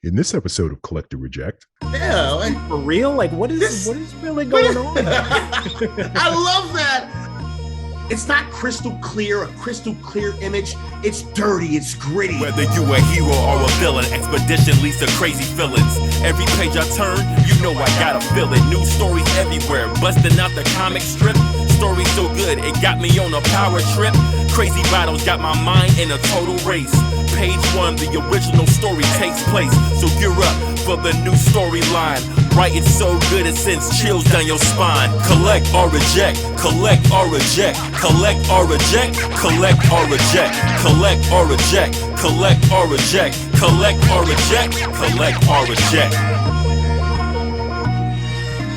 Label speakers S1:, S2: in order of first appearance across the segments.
S1: In this episode of Collect or Reject.
S2: Yeah, like,
S3: for real? Like, what is really going on?
S2: I love that. It's not crystal clear, a crystal clear image. It's dirty, it's gritty.
S4: Whether you a hero or a villain, expedition leads to crazy feelings. Every page I turn, you know I gotta feel it. New stories everywhere, busting out the comic strip. Story so good, it got me on a power trip. Crazy battles got my mind in a total race. Page 1, the original story takes place. So gear up for the new storyline. Writing so good it sends chills down your spine. Collect or reject, collect or reject, collect or reject, collect or reject, collect or reject, collect or reject, collect or reject, collect or reject.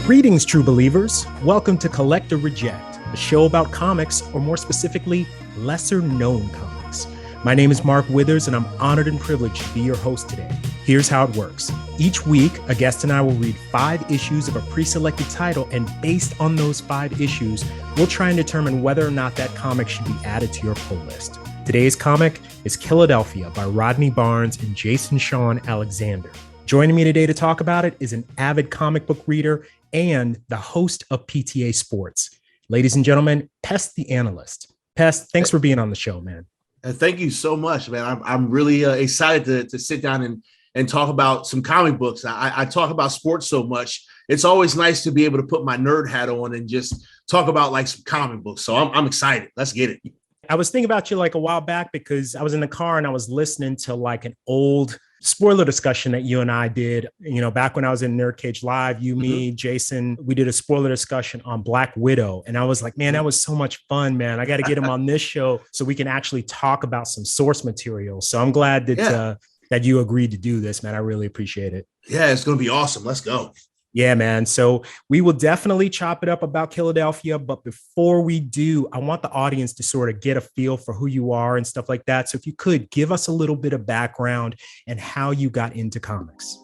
S3: Greetings, true believers. Welcome to Collect or Reject, a show about comics, or more specifically, lesser known comics. My name is Mark Withers, and I'm honored and privileged to be your host today. Here's how it works. Each week, a guest and I will read 5 issues of a pre-selected title, and based on those 5 issues, we'll try and determine whether or not that comic should be added to your pull list. Today's comic is Killadelphia by Rodney Barnes and Jason Sean Alexander. Joining me today to talk about it is an avid comic book reader and the host of PTA Sports. Ladies and gentlemen, Pest the Analyst. Pest, thanks for being on the show, man.
S2: Thank you so much, man. I'm really excited to sit down and talk about some comic books. I talk about sports so much. It's always nice to be able to put my nerd hat on and just talk about like some comic books. So I'm excited. Let's get it.
S3: I was thinking about you like a while back because I was in the car and I was listening to like an old spoiler discussion that you and I did, back when I was in Nerd Cage Live, me, Jason, we did a spoiler discussion on Black Widow. And I was like, man, that was so much fun, man. I got to get him on this show so we can actually talk about some source material. So I'm glad that, that you agreed to do this, man. I really appreciate it.
S2: Yeah, it's going to be awesome. Let's go.
S3: Yeah, man. So we will definitely chop it up about Killadelphia. But before we do, I want the audience to sort of get a feel for who you are and stuff like that. So if you could give us a little bit of background and how you got into comics.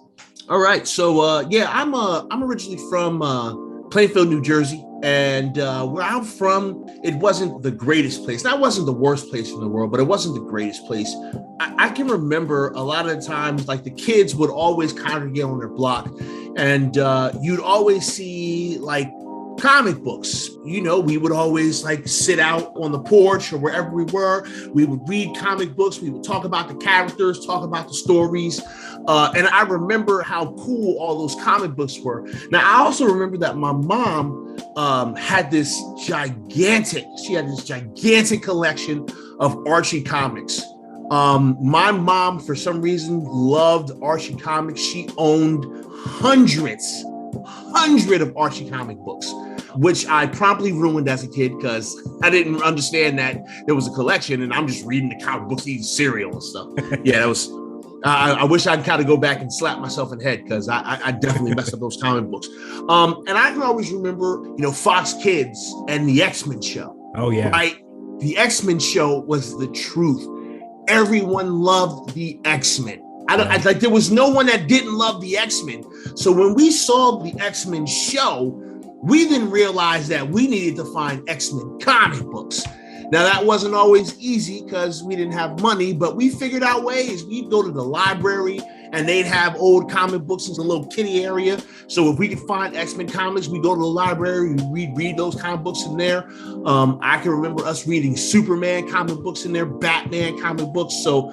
S2: All right. So, I'm originally from Plainfield, New Jersey. And where I'm from, it wasn't the greatest place. That wasn't the worst place in the world, but it wasn't the greatest place. I can remember a lot of the times, like the kids would always congregate on their block, and you'd always see like comic books. We would always like sit out on the porch or wherever we were. We would read comic books. We would talk about the characters, talk about the stories. And I remember how cool all those comic books were. Now, I also remember that my mom had this gigantic collection of Archie comics. My mom, for some reason, loved Archie comics. She owned hundreds of Archie comic books, which I promptly ruined as a kid because I didn't understand that there was a collection and I'm just reading the comic books, eating cereal and stuff. Yeah, that was, I wish I'd kind of go back and slap myself in the head because I definitely messed up those comic books. And I can always remember, Fox Kids and the X-Men show.
S3: Oh, yeah.
S2: Right? The X-Men show was the truth. Everyone loved the X-Men. There was no one that didn't love the X-Men. So when we saw the X-Men show, we then realized that we needed to find X-Men comic books. Now, that wasn't always easy because we didn't have money, but we figured out ways. We'd go to the library and they'd have old comic books in the little kitty area. So if we could find X-Men comics, we go to the library, we read those comic books in there. I can remember us reading Superman comic books in there, Batman comic books. So,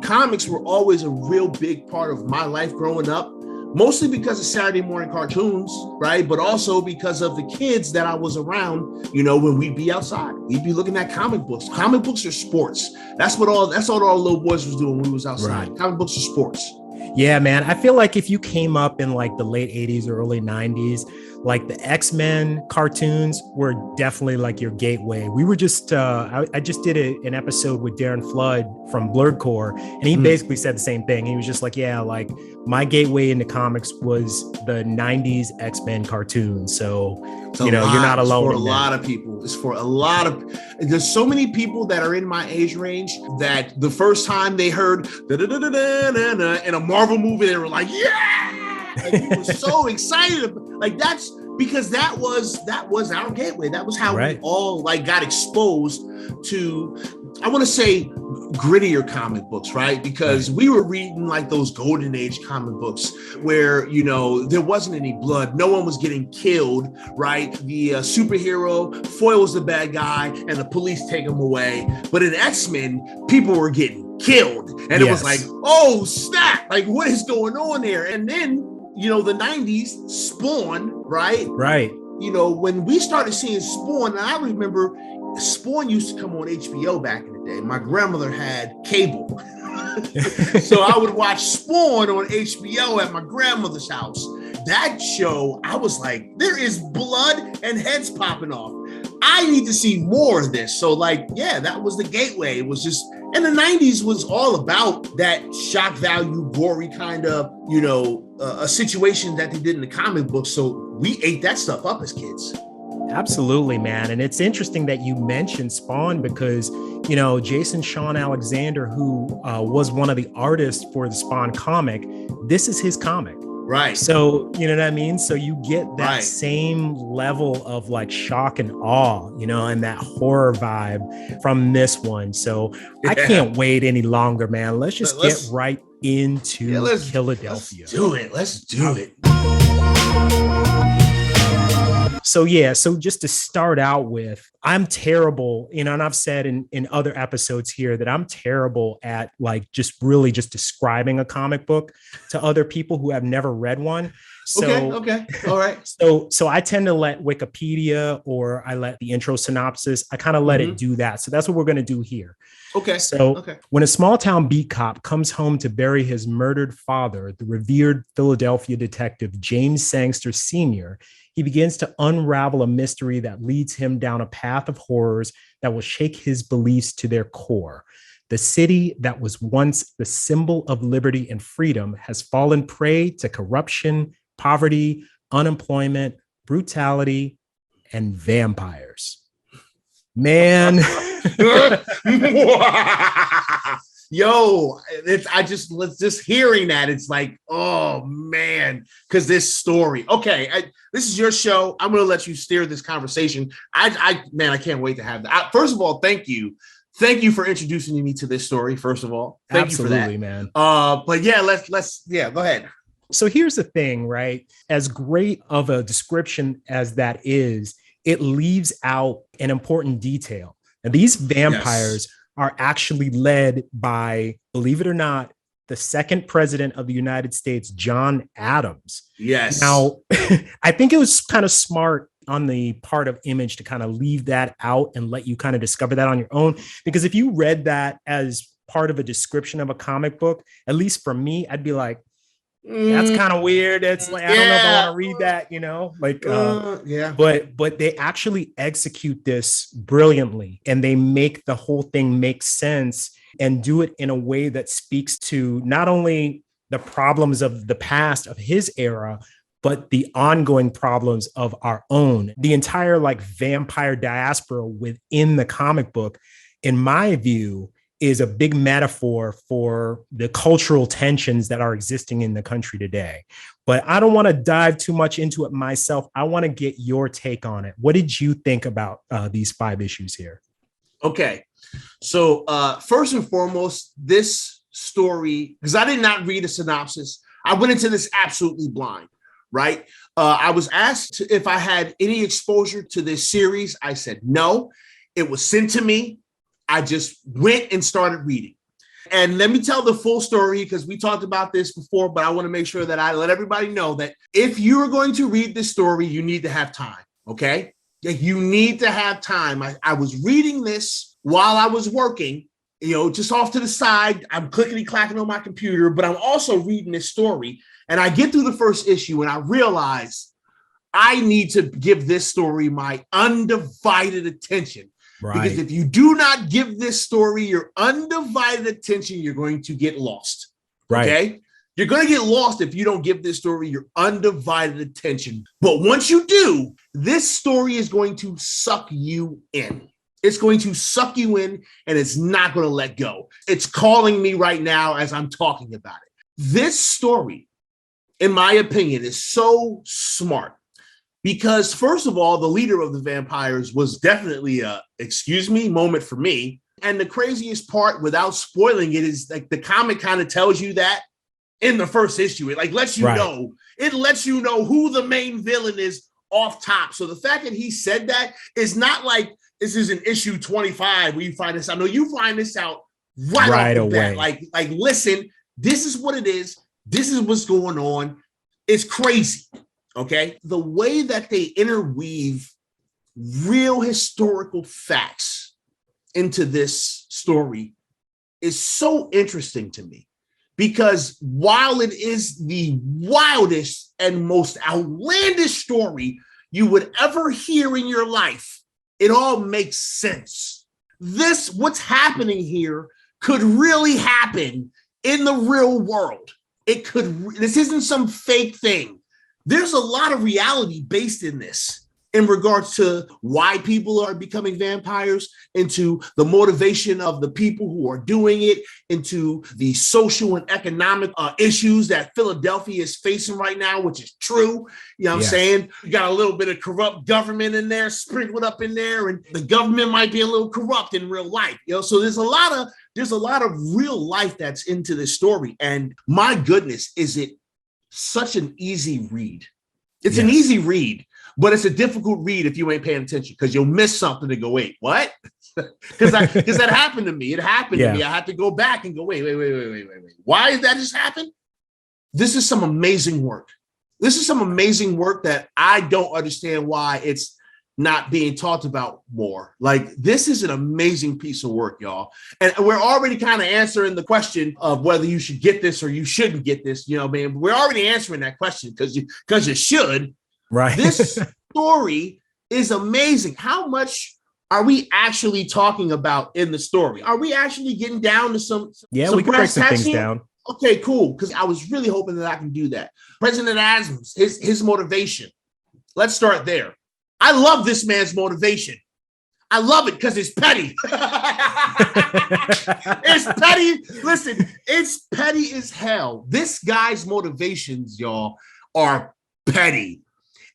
S2: comics were always a real big part of my life growing up. Mostly because of Saturday morning cartoons, right? But also because of the kids that I was around, when we'd be outside, we'd be looking at comic books. Comic books are sports. That's all the little boys was doing when we was outside. Right. Comic books are sports.
S3: Yeah, man. I feel like if you came up in like the late 80s or early 90s, like the X-Men cartoons were definitely like your gateway. We were just, I just did an episode with Darren Flood from Blurred Core, and he basically said the same thing. He was just like, yeah, like my gateway into comics was the 90s X-Men cartoons. So, you're not alone.
S2: It's for a lot of people. It's for a lot of, there's so many people that are in my age range that the first time they heard in a Marvel movie, they were like, yeah! Like, we were so excited. Like, that's because that was our gateway. That was how we all like got exposed to I want to say grittier comic books, right? Because we were reading like those golden age comic books where, you know, there wasn't any blood. No one was getting killed, right? The superhero foils the bad guy and the police take him away. But in X-Men, people were getting killed. And it was like, oh, snap. Like, what is going on there? And then, you know, the 90s, Spawn, right?
S3: Right.
S2: You know, when we started seeing Spawn, and I remember Spawn used to come on HBO back in the day. My grandmother had cable. So I would watch Spawn on HBO at my grandmother's house. That show, I was like, there is blood and heads popping off. I need to see more of this. So like, yeah, that was the gateway. It was just, and the 90s was all about that shock value, gory kind of, you know, a situation that they did in the comic book. So we ate that stuff up as kids.
S3: Absolutely, man. And it's interesting that you mentioned Spawn because, you know, Jason Sean Alexander, who was one of the artists for the Spawn comic, this is his comic.
S2: Right.
S3: So, you know what I mean? So you get that same level of like shock and awe, you know, and that horror vibe from this one. So I can't wait any longer, man. Let's just get right into Killadelphia.
S2: Let's do it.
S3: So yeah, so just to start out with, I'm terrible, you know, and I've said in other episodes here that I'm terrible at like just really just describing a comic book to other people who have never read one. So,
S2: okay. All right.
S3: So I tend to let Wikipedia or I let the intro synopsis, I kind of let it do that. So that's what we're going to do here.
S2: Okay.
S3: So when a small town beat cop comes home to bury his murdered father, the revered Philadelphia detective James Sangster Sr., he begins to unravel a mystery that leads him down a path of horrors that will shake his beliefs to their core. The city that was once the symbol of liberty and freedom has fallen prey to corruption, poverty, unemployment, brutality, and vampires. Man.
S2: Yo, just hearing that, it's like, oh man, because this story. Okay, this is your show. I'm gonna let you steer this conversation. I can't wait to have that. First of all, thank you for introducing me to this story. First of all, thank you for that,
S3: man.
S2: But yeah, let's go ahead.
S3: So here's the thing, right? As great of a description as that is, it leaves out an important detail. And these vampires are actually led by, believe it or not, the second president of the United States, John Adams.
S2: Yes.
S3: Now, I think it was kind of smart on the part of Image to kind of leave that out and let you kind of discover that on your own. Because if you read that as part of a description of a comic book, at least for me, I'd be like, that's kind of weird. It's like, I don't know if I want to read that, you know, like, but they actually execute this brilliantly and they make the whole thing make sense and do it in a way that speaks to not only the problems of the past of his era, but the ongoing problems of our own. The entire like vampire diaspora within the comic book, in my view, is a big metaphor for the cultural tensions that are existing in the country today. But I don't want to dive too much into it myself. I want to get your take on it. What did you think about these 5 issues here?
S2: Okay. So first and foremost, this story, because I did not read a synopsis, I went into this absolutely blind, right? I was asked if I had any exposure to this series. I said no. It was sent to me. I just went and started reading. And let me tell the full story because we talked about this before, but I want to make sure that I let everybody know that if you are going to read this story, you need to have time, okay? You need to have time. I was reading this while I was working, you know, just off to the side. I'm clickety-clacking on my computer, but I'm also reading this story. And I get through the first issue and I realize I need to give this story my undivided attention. Right. Because if you do not give this story your undivided attention, you're going to get lost. Right. Okay. You're going to get lost if you don't give this story your undivided attention. But once you do, this story is going to suck you in. It's going to suck you in and it's not going to let go. It's calling me right now as I'm talking about it. This story, in my opinion, is so smart. Because first of all, the leader of the vampires was definitely a, excuse me, moment for me. And the craziest part, without spoiling it, is like the comic kind of tells you that in the first issue. It like lets you know. It lets you know who the main villain is off top. So the fact that he said that is not like this is an issue 25 where you find this out. No, you find this out right off the bat. Like, listen, this is what it is. This is what's going on. It's crazy. Okay. The way that they interweave real historical facts into this story is so interesting to me, because while it is the wildest and most outlandish story you would ever hear in your life, it all makes sense. What's happening here could really happen in the real world. This isn't some fake thing. There's a lot of reality based in this in regards to why people are becoming vampires, into the motivation of the people who are doing it, into the social and economic issues that Philadelphia is facing right now, which is true. You know what I'm saying? You got a little bit of corrupt government in there, sprinkled up in there, and the government might be a little corrupt in real life. You know, so there's a lot of real life that's into this story. And my goodness, is it such an easy read. It's an easy read, but it's a difficult read if you ain't paying attention, because you'll miss something and go, wait, what? Because that happened to me. It happened to me. I had to go back and go, wait. Why did that just happen? This is some amazing work. This is some amazing work that I don't understand why it's not being talked about more. Like, this is an amazing piece of work, y'all. And we're already kind of answering the question of whether you should get this or you shouldn't get this. You know, man, we're already answering that question because you should. Right. This story is amazing. How much are we actually talking about in the story? Are we actually getting down to some
S3: we can break some things down.
S2: Okay, cool. Because I was really hoping that I can do that. President Adams, his motivation. Let's start there. I love this man's motivation. I love it because it's petty. It's petty. Listen, it's petty as hell. This guy's motivations, y'all, are petty.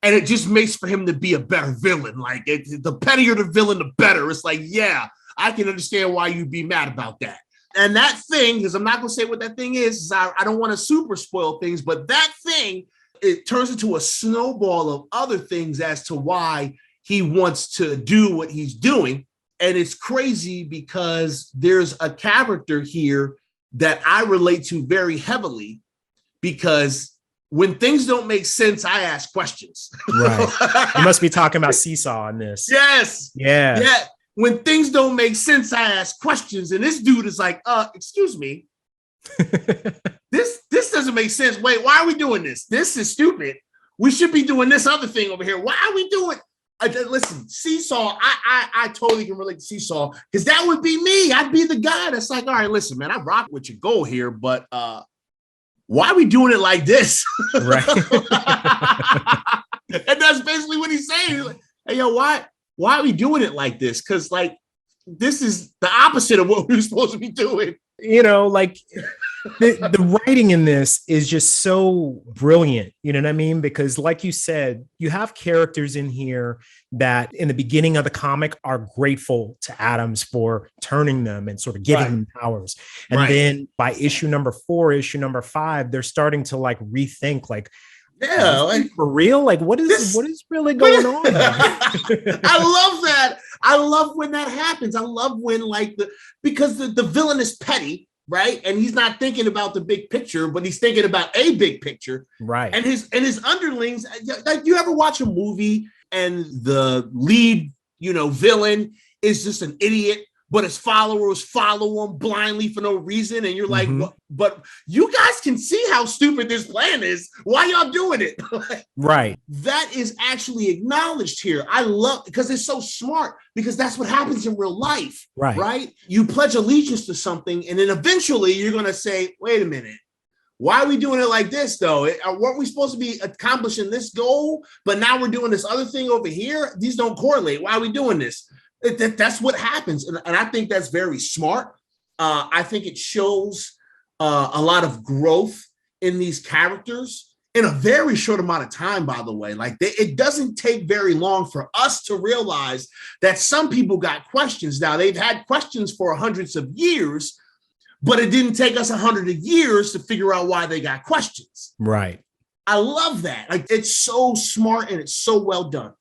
S2: And it just makes for him to be a better villain. Like, the pettier the villain, the better. It's like, yeah, I can understand why you'd be mad about that. And that thing, because I'm not going to say what that thing is I don't want to super spoil things, but that thing, it turns into a snowball of other things as to why he wants to do what he's doing. And it's crazy because there's a character here that I relate to very heavily, because when things don't make sense, I ask questions.
S3: Right. You must be talking about Seesaw in this.
S2: Yes.
S3: Yeah.
S2: Yeah. When things don't make sense, I ask questions. And this dude is like, excuse me. This doesn't make sense. Wait, why are we doing this? This is stupid. We should be doing this other thing over here. Why are we doing? Listen, Seesaw, I totally can relate to Seesaw, because that would be me. I'd be the guy that's like, all right, listen, man, I rock with your goal here, but why are we doing it like this?
S3: Right.
S2: And that's basically what he's saying. He's like, hey, yo, why are we doing it like this? Because, like, this is the opposite of what we were supposed to be doing.
S3: You know, like the writing in this is just so brilliant. You know what I mean? Because, like you said, you have characters in here that in the beginning of the comic are grateful to Adams for turning them and sort of giving them powers. And then by issue number 4, issue number 5, they're starting to like rethink, like,
S2: yeah, like,
S3: for real? Like, what is really going on?
S2: I love that. I love when that happens. I love when, like, because the villain is petty, right? And he's not thinking about the big picture, but he's thinking about a big picture.
S3: Right.
S2: And his underlings, like, you ever watch a movie and the lead, villain is just an idiot, but his followers follow him blindly for no reason. And you're like, but you guys can see how stupid this plan is. Why y'all doing it?
S3: Right.
S2: That is actually acknowledged here. I love, because it's so smart, because that's what happens in real life. Right. You pledge allegiance to something, and then eventually you're going to say, wait a minute. Why are we doing it like this, though? Weren't we supposed to be accomplishing this goal, but now we're doing this other thing over here? These don't correlate. Why are we doing this? That's what happens. And I think that's very smart. I think it shows a lot of growth in these characters. in a very short amount of time, by the way. Like it doesn't take very long for us to realize that some people got questions. Now, they've had questions for hundreds of years, but it didn't take us 100 years to figure out why they got questions.
S3: Right.
S2: I love that. Like, it's so smart and it's so well done.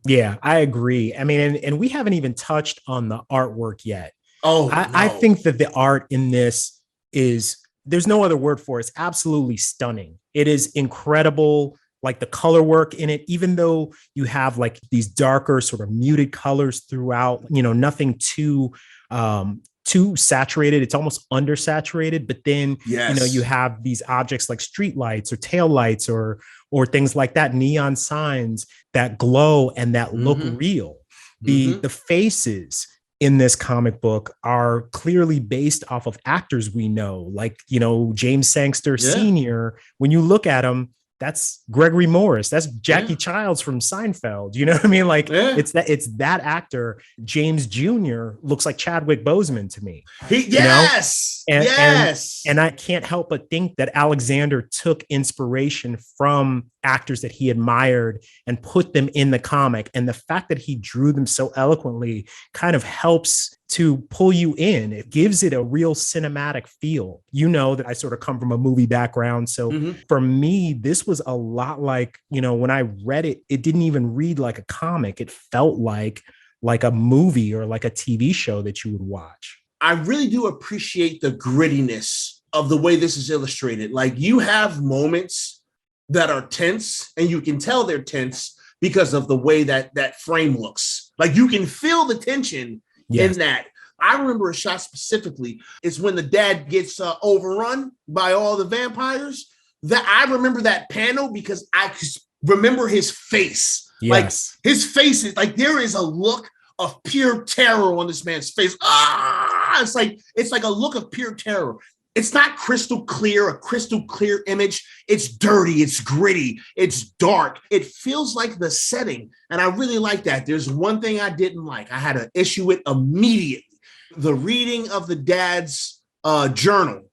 S3: Yeah, I agree. I mean, and we haven't even touched on the artwork yet.
S2: Oh,
S3: I think that the art in this is, there's no other word for it. It's absolutely stunning. It is incredible. Like the color work in it, even though you have like these darker sort of muted colors throughout, nothing too saturated. It's almost undersaturated, but then, you have these objects like street lights or tail lights or things like that, neon signs that glow and that look real. The faces in this comic book are clearly based off of actors we know, like, James Sangster Sr. When you look at him, that's Gregory Morris. That's Jackie Childs from Seinfeld. You know what I mean? Like it's that actor. James Jr. looks like Chadwick Boseman to me. And I can't help but think that Alexander took inspiration from actors that he admired and put them in the comic. And the fact that he drew them so eloquently kind of helps to pull you in. It gives it a real cinematic feel. That I sort of come from a movie background. So for me, this was a lot like, when I read it, it didn't even read like a comic. It felt like a movie or like a TV show that you would watch.
S2: I really do appreciate the grittiness of the way this is illustrated. Like, you have moments that are tense, and you can tell they're tense because of the way that frame looks. Like, you can feel the tension in that. I remember a shot specifically. It's when the dad gets overrun by all the vampires. That I remember that panel because I remember his face.
S3: Yes.
S2: Like, his face is like, there is a look of pure terror on this man's face. It's like a look of pure terror. It's not a crystal clear image. It's dirty, it's gritty, it's dark. It feels like the setting. And I really like that. There's one thing I didn't like. I had an issue with immediately. The reading of the dad's journal.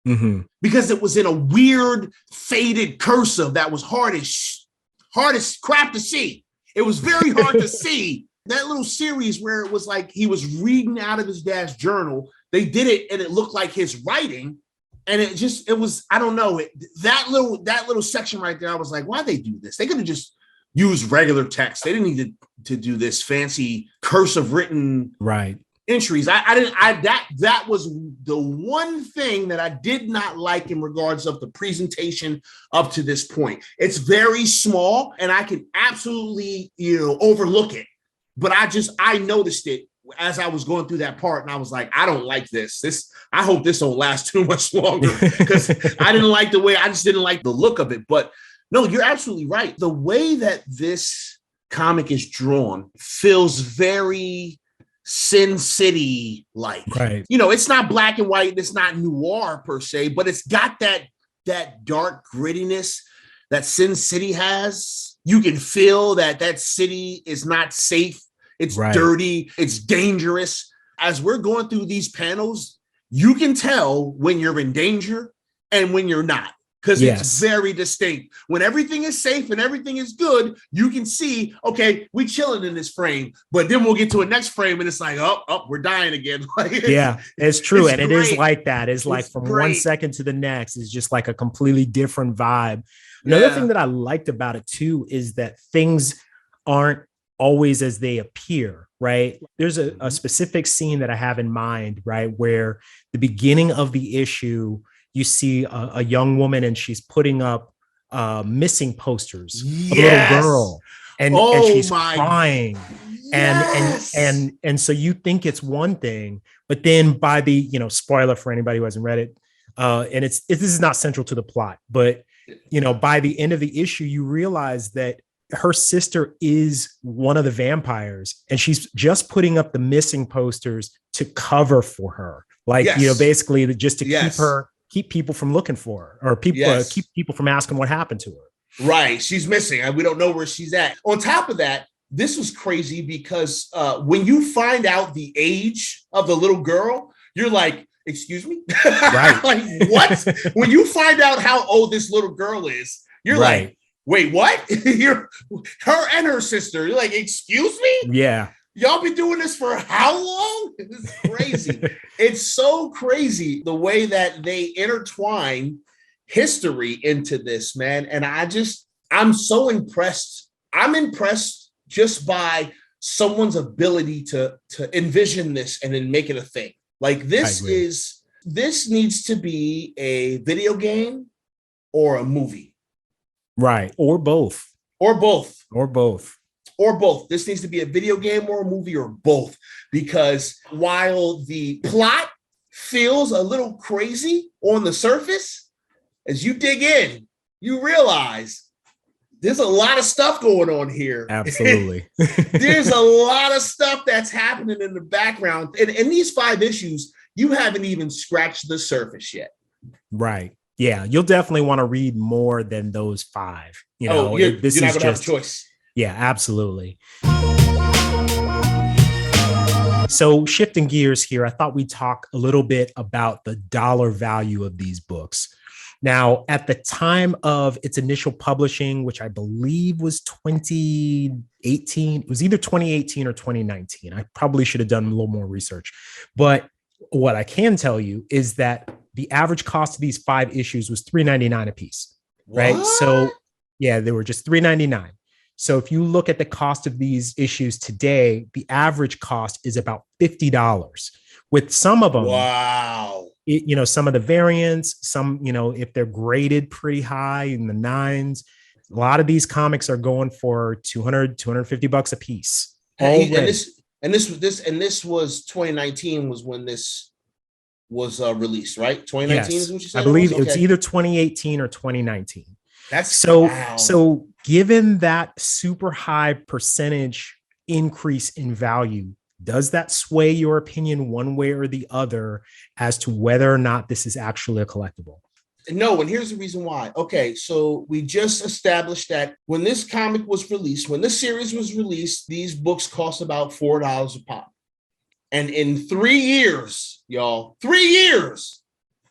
S2: Because it was in a weird faded cursive that was hard as crap to see. It was very hard to see. That little series where it was like he was reading out of his dad's journal, they did it and it looked like his writing. And it was, I don't know, that little section right there, I was like, why'd they do this? They could have just used regular text. They didn't need to do this fancy cursive written entries. That was the one thing that I did not like in regards of the presentation up to this point. It's very small and I can absolutely, overlook it. But I noticed it as I was going through that part, and I was like, I don't like this. I hope this don't last too much longer, because I just didn't like the look of it. But no, you're absolutely right. The way that this comic is drawn feels very Sin City like.
S3: Right.
S2: It's not black and white, it's not noir per se, but it's got that dark grittiness that Sin City has. You can feel that city is not safe. It's dirty. It's dangerous. As we're going through these panels, you can tell when you're in danger and when you're not, because it's very distinct. When everything is safe and everything is good, you can see, okay, we chilling in this frame, but then we'll get to a next frame and it's like, oh, we're dying again.
S3: It's true. It is like that. It's like from 1 second to the next is just like a completely different vibe. Another thing that I liked about it too is that things aren't always as they appear, right? There's a specific scene that I have in mind, right? Where the beginning of the issue, you see a young woman and she's putting up missing posters of a little girl and she's crying. And so you think it's one thing, but then by the, spoiler for anybody who hasn't read it, and this is not central to the plot, but by the end of the issue, you realize that her sister is one of the vampires and she's just putting up the missing posters to cover for her. Like, basically just to keep people from looking for her or keep people from asking what happened to her.
S2: Right. She's missing and we don't know where she's at. On top of that, this was crazy because when you find out the age of the little girl, you're like, excuse me?
S3: Right.
S2: Like, what? When you find out how old this little girl is, You're
S3: right.
S2: like, wait, what? You're her and her sister. You're like, excuse me?
S3: Yeah.
S2: Y'all been doing this for how long? It's crazy. It's so crazy the way that they intertwine history into this, man. And I'm so impressed. I'm impressed just by someone's ability to envision this and then make it a thing. Like this needs to be a video game or a movie.
S3: Right. Or both.
S2: Or both.
S3: Or both.
S2: Or both. This needs to be a video game or a movie or both. Because while the plot feels a little crazy on the surface, as you dig in, you realize there's a lot of stuff going on here.
S3: Absolutely.
S2: There's a lot of stuff that's happening in the background. And in these 5 issues, you haven't even scratched the surface yet.
S3: Right. Yeah. You'll definitely want to read more than those 5. You know,
S2: you're not going to have a choice.
S3: Yeah, absolutely. So shifting gears here, I thought we'd talk a little bit about the dollar value of these books. Now, at the time of its initial publishing, which I believe was 2018, it was either 2018 or 2019. I probably should have done a little more research. But what I can tell you is that the average cost of these 5 issues was $3.99 a piece, right?
S2: What?
S3: So yeah, they were just $3.99. So if you look at the cost of these issues today, the average cost is about $50. With some of them,
S2: wow.
S3: Some of the variants, some, if they're graded pretty high in the 9s, a lot of these comics are going for $250 a piece.
S2: And this was 2019 was when this was released, right? 2019
S3: yes.
S2: is what you said.
S3: I believe it's either 2018 or 2019.
S2: That's
S3: so given that super high percentage increase in value, does that sway your opinion one way or the other as to whether or not this is actually a collectible?
S2: No, and here's the reason why. Okay, so we just established that when this comic was released, when this series was released, these books cost about $4 a pop. And in 3 years, y'all, 3 years,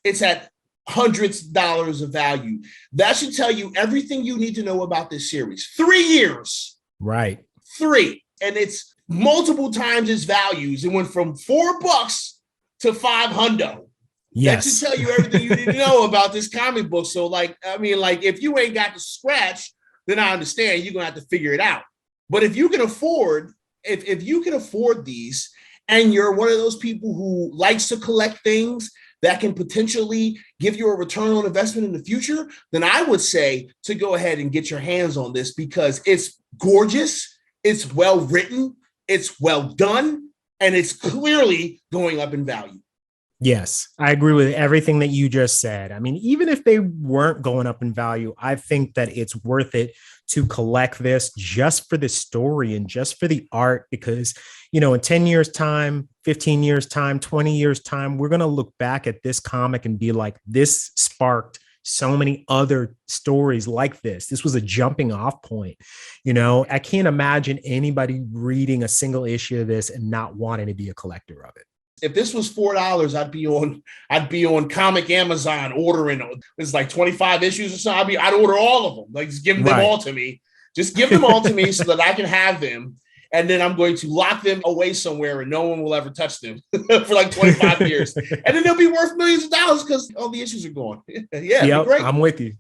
S2: it's at hundreds of dollars of value. That should tell you everything you need to know about this series. 3 years.
S3: Right.
S2: 3. And it's multiple times its values. It went from $4 to $500.
S3: Yes.
S2: That should tell you everything you need to know about this comic book. So if you ain't got the scratch, then I understand you're gonna have to figure it out. But if you can afford, if you can afford these, and you're one of those people who likes to collect things that can potentially give you a return on investment in the future, then I would say to go ahead and get your hands on this because it's gorgeous, it's well written, it's well done, and it's clearly going up in value.
S3: Yes, I agree with everything that you just said. I mean, even if they weren't going up in value, I think that it's worth it to collect this just for the story and just for the art, because, in 10 years time, 15 years time, 20 years time, we're going to look back at this comic and be like, this sparked so many other stories like this. This was a jumping off point. I can't imagine anybody reading a single issue of this and not wanting to be a collector of it.
S2: If this was $4, I'd be on Comic Amazon ordering. It's like 25 issues or something. I'd order all of them. Like, just give them all to me. Just give them all to me so that I can have them. And then I'm going to lock them away somewhere and no one will ever touch them for like 25 years. And then they'll be worth millions of dollars because all the issues are gone. Yeah, great.
S3: I'm with you.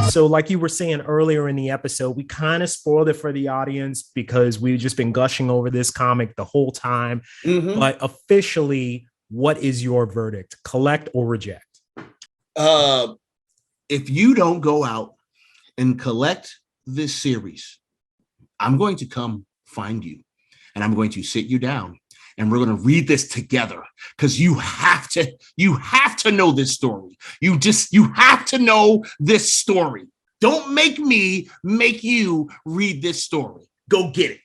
S3: So like you were saying earlier in the episode, we kind of spoiled it for the audience because we've just been gushing over this comic the whole time. Mm-hmm. But officially, what is your verdict? Collect or reject?
S2: If you don't go out and collect this series, I'm going to come find you and I'm going to sit you down and we're going to read this together because you have to know this story. You have to know this story. Don't make me make you read this story. Go get it.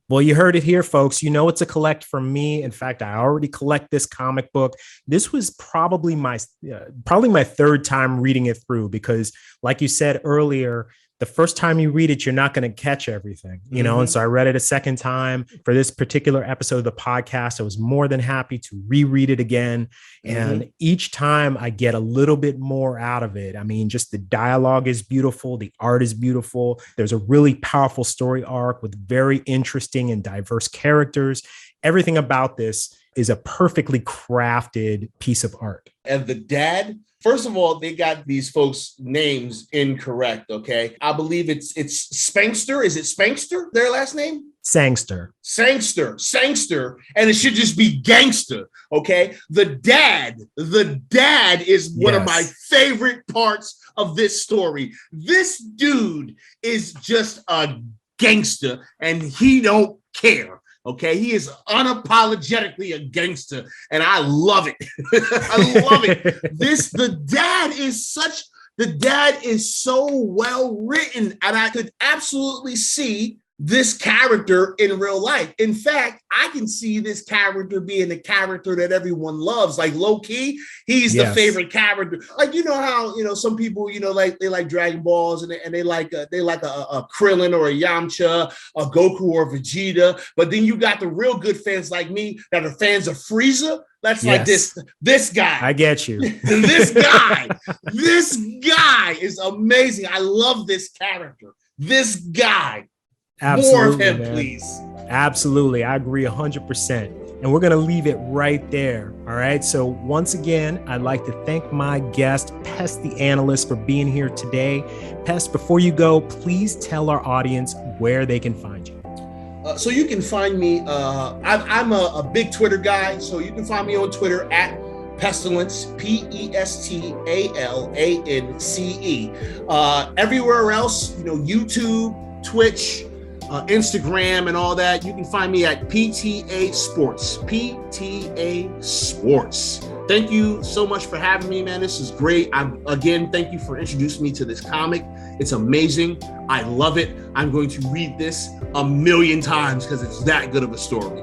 S3: Well, you heard it here, folks. It's a collect from me. In fact, I already collect this comic book. This was probably my third time reading it through because, like you said earlier, the first time you read it, you're not going to catch everything, you know? And so I read it a second time for this particular episode of the podcast. I was more than happy to reread it again. And each time I get a little bit more out of it. I mean, just the dialogue is beautiful. The art is beautiful. There's a really powerful story arc with very interesting and diverse characters. Everything about this is a perfectly crafted piece of art.
S2: And the dad, first of all, they got these folks' names incorrect, okay? I believe it's Spankster. Is it Spankster, their last name? Sangster. And it should just be Gangster, okay? The dad is one of my favorite parts of this story. This dude is just a gangster, and he don't care. Okay, he is unapologetically a gangster, and I love it. I love it. The dad is so well written, and I could absolutely see this character in real life. In fact, I can see this character being the character that everyone loves. Like low key, he's the favorite character. Like, you know how, you know, some people, you know, like they like Dragon Balls and they like a Krillin or a Yamcha, a Goku or a Vegeta. But then you got the real good fans like me that are fans of Frieza. That's like this guy.
S3: I get you.
S2: This guy is amazing. I love this character. This guy.
S3: Absolutely,
S2: more of him,
S3: man.
S2: Please.
S3: Absolutely. I agree 100%. And we're going to leave it right there. All right. So once again, I'd like to thank my guest, Pest the Analyst, for being here today. Pest, before you go, please tell our audience where they can find you.
S2: So you can find me. I'm a big Twitter guy. So you can find me on Twitter at Pestilence, Pestalance. Everywhere else, you know, YouTube, Twitch, Instagram and all that, you can find me at PTA Sports. Thank you so much for having me, man. This is great. Thank you for introducing me to this comic. It's amazing. I love it. I'm going to read this 1,000,000 times because it's that good of a story.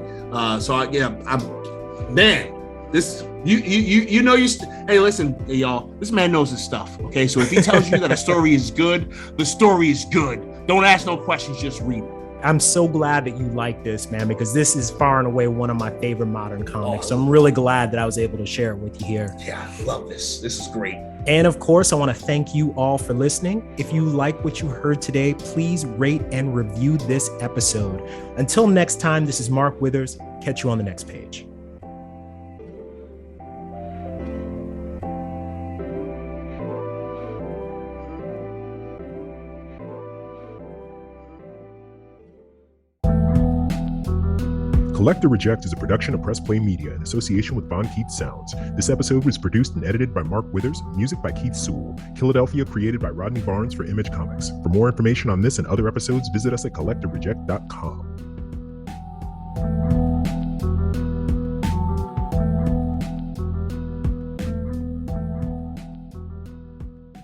S2: Hey, listen, hey, y'all, this man knows his stuff. Okay. So if he tells you that a story is good, the story is good. Don't ask no questions, just read it.
S3: I'm so glad that you like this, man, because this is far and away one of my favorite modern comics. So I'm really glad that I was able to share it with you here.
S2: Yeah, I love this. This is great.
S3: And of course, I want to thank you all for listening. If you like what you heard today, please rate and review this episode. Until next time, this is Mark Withers. Catch you on the next page.
S1: Collect or Reject is a production of Press Play Media in association with Von Keith Sounds. This episode was produced and edited by Mark Withers, music by Keith Sewell. Killadelphia created by Rodney Barnes for Image Comics. For more information on this and other episodes, visit us at collectorreject.com.